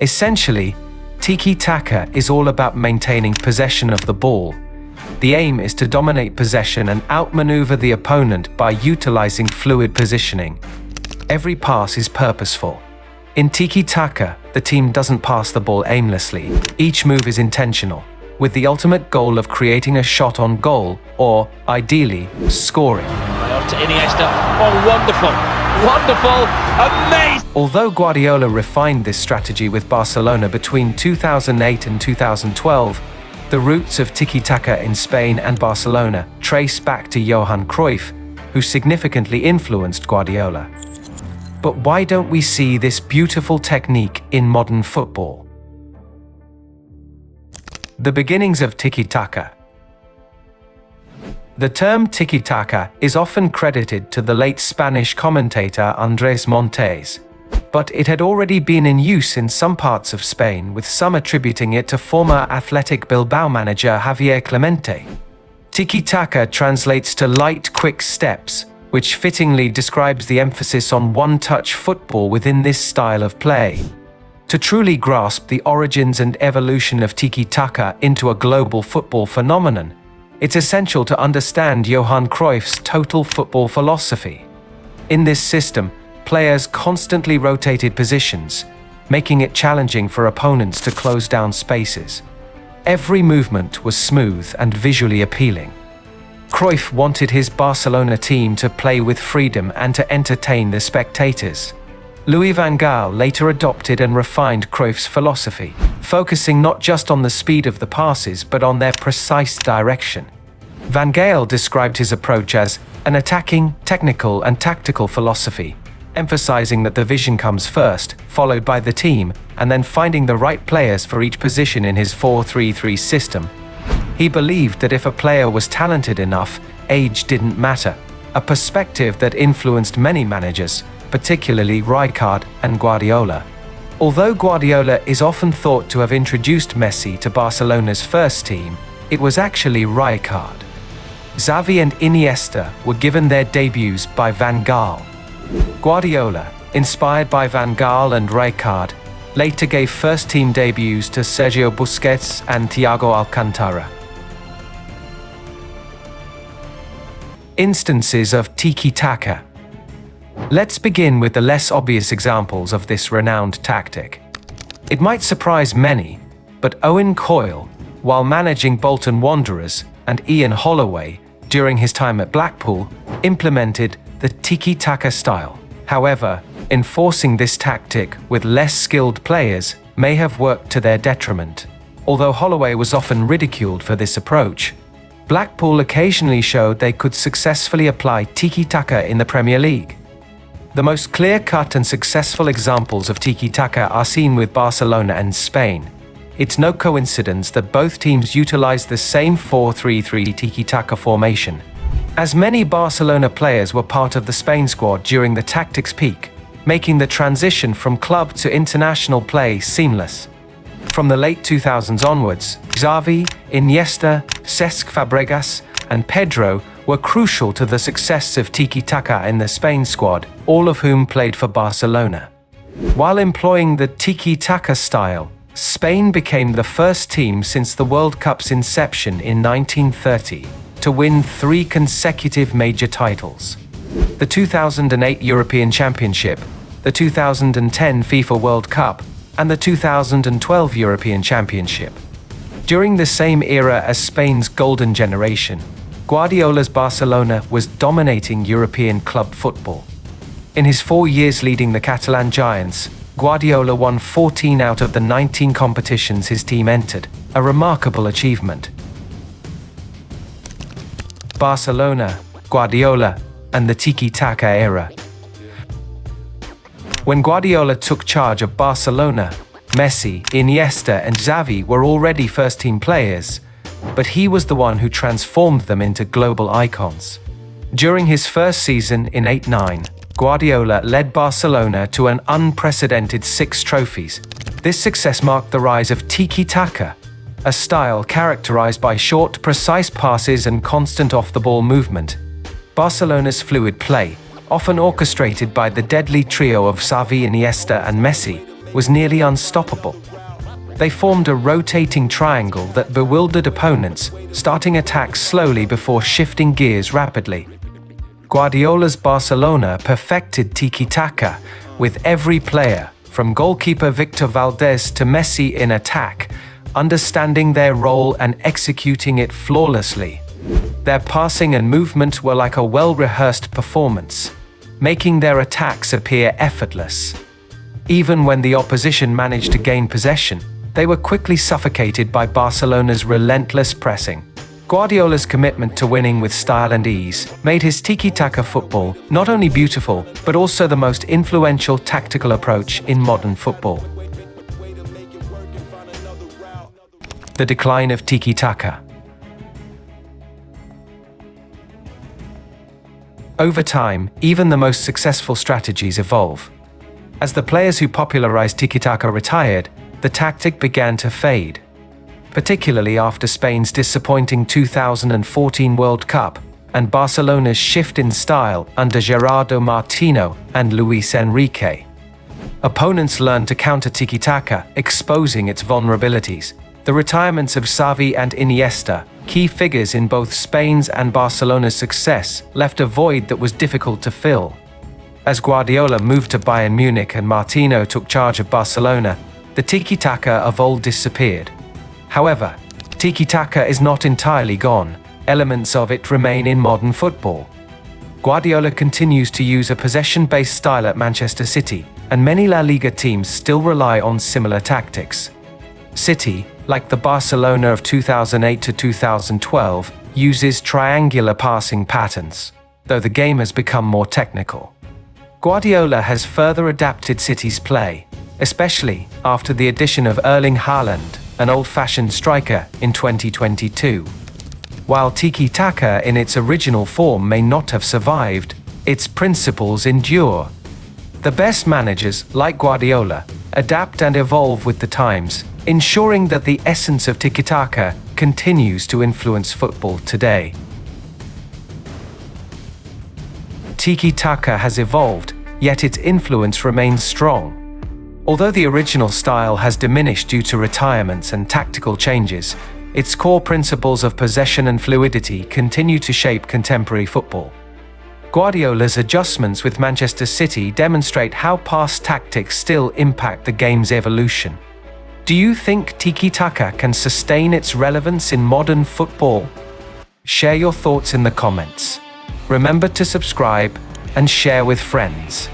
Essentially, Tiki-Taka is all about maintaining possession of the ball. The aim is to dominate possession and outmaneuver the opponent by utilizing fluid positioning. Every pass is purposeful. In Tiki-Taka, the team doesn't pass the ball aimlessly. Each move is intentional, with the ultimate goal of creating a shot on goal, or, ideally, scoring. Off to Iniesta. Oh, wonderful! Wonderful! Amazing! Although Guardiola refined this strategy with Barcelona between 2008 and 2012, the roots of Tiki-Taka in Spain and Barcelona trace back to Johan Cruyff, who significantly influenced Guardiola. But why don't we see this beautiful technique in modern football? The beginnings of Tiki-Taka. The term Tiki-Taka is often credited to the late Spanish commentator Andrés Montes, but it had already been in use in some parts of Spain, with some attributing it to former Athletic Bilbao manager Javier Clemente. Tiki-Taka translates to light, quick steps, which fittingly describes the emphasis on one-touch football within this style of play. To truly grasp the origins and evolution of Tiki-Taka into a global football phenomenon, it's essential to understand Johan Cruyff's total football philosophy. In this system, players constantly rotated positions, making it challenging for opponents to close down spaces. Every movement was smooth and visually appealing. Cruyff wanted his Barcelona team to play with freedom and to entertain the spectators. Louis van Gaal later adopted and refined Cruyff's philosophy, focusing not just on the speed of the passes but on their precise direction. Van Gaal described his approach as an attacking, technical and tactical philosophy, emphasizing that the vision comes first, followed by the team, and then finding the right players for each position in his 4-3-3 system. He believed that if a player was talented enough, age didn't matter, a perspective that influenced many managers, particularly Rijkaard and Guardiola. Although Guardiola is often thought to have introduced Messi to Barcelona's first team, it was actually Rijkaard. Xavi and Iniesta were given their debuts by Van Gaal. Guardiola, inspired by Van Gaal and Rijkaard, later gave first-team debuts to Sergio Busquets and Thiago Alcantara. Instances of Tiki-Taka. Let's begin with the less obvious examples of this renowned tactic. It might surprise many, but Owen Coyle, while managing Bolton Wanderers, and Ian Holloway, during his time at Blackpool, implemented the Tiki-Taka style. However, enforcing this tactic with less skilled players may have worked to their detriment. Although Holloway was often ridiculed for this approach, Blackpool occasionally showed they could successfully apply Tiki-Taka in the Premier League. The most clear-cut and successful examples of Tiki-Taka are seen with Barcelona and Spain. It's no coincidence that both teams utilized the same 4-3-3 Tiki-Taka formation, as many Barcelona players were part of the Spain squad during the tactics peak, making the transition from club to international play seamless. From the late 2000s onwards, Xavi, Iniesta, Cesc Fabregas, and Pedro were crucial to the success of Tiki-Taka in the Spain squad, all of whom played for Barcelona. While employing the Tiki-Taka style, Spain became the first team since the World Cup's inception in 1930 to win 3 consecutive major titles: the 2008 European Championship, the 2010 FIFA World Cup, and the 2012 European Championship. During the same era as Spain's golden generation, Guardiola's Barcelona was dominating European club football. In his 4 years leading the Catalan Giants, Guardiola won 14 out of the 19 competitions his team entered, a remarkable achievement. Barcelona, Guardiola, and the Tiki-Taka era. When Guardiola took charge of Barcelona, Messi, Iniesta, and Xavi were already first-team players, but he was the one who transformed them into global icons. During his first season in 8-9, Guardiola led Barcelona to an unprecedented 6 trophies. This success marked the rise of Tiki-Taka, a style characterized by short, precise passes and constant off-the-ball movement. Barcelona's fluid play, often orchestrated by the deadly trio of Xavi, Iniesta, and Messi, was nearly unstoppable. They formed a rotating triangle that bewildered opponents, starting attacks slowly before shifting gears rapidly. Guardiola's Barcelona perfected Tiki-Taka, with every player, from goalkeeper Victor Valdés to Messi in attack, understanding their role and executing it flawlessly. Their passing and movement were like a well-rehearsed performance, making their attacks appear effortless. Even when the opposition managed to gain possession, they were quickly suffocated by Barcelona's relentless pressing. Guardiola's commitment to winning with style and ease made his tiki-taka football not only beautiful, but also the most influential tactical approach in modern football. The decline of tiki-taka. Over time, even the most successful strategies evolve. As the players who popularized tiki-taka retired, the tactic began to fade. Particularly after Spain's disappointing 2014 World Cup and Barcelona's shift in style under Gerardo Martino and Luis Enrique. Opponents learned to counter tiki-taka, exposing its vulnerabilities. The retirements of Xavi and Iniesta, key figures in both Spain's and Barcelona's success, left a void that was difficult to fill. As Guardiola moved to Bayern Munich and Martino took charge of Barcelona, the tiki-taka of old disappeared. However, tiki-taka is not entirely gone. Elements of it remain in modern football. Guardiola continues to use a possession-based style at Manchester City, and many La Liga teams still rely on similar tactics. City, like the Barcelona of 2008 to 2012, uses triangular passing patterns, though the game has become more technical. Guardiola has further adapted City's play, especially after the addition of Erling Haaland, an old-fashioned striker, in 2022. While Tiki-Taka in its original form may not have survived, its principles endure. The best managers, like Guardiola, adapt and evolve with the times, ensuring that the essence of Tiki-Taka continues to influence football today. Tiki-Taka has evolved, yet its influence remains strong. Although the original style has diminished due to retirements and tactical changes, its core principles of possession and fluidity continue to shape contemporary football. Guardiola's adjustments with Manchester City demonstrate how past tactics still impact the game's evolution. Do you think Tiki-Taka can sustain its relevance in modern football? Share your thoughts in the comments. Remember to subscribe and share with friends.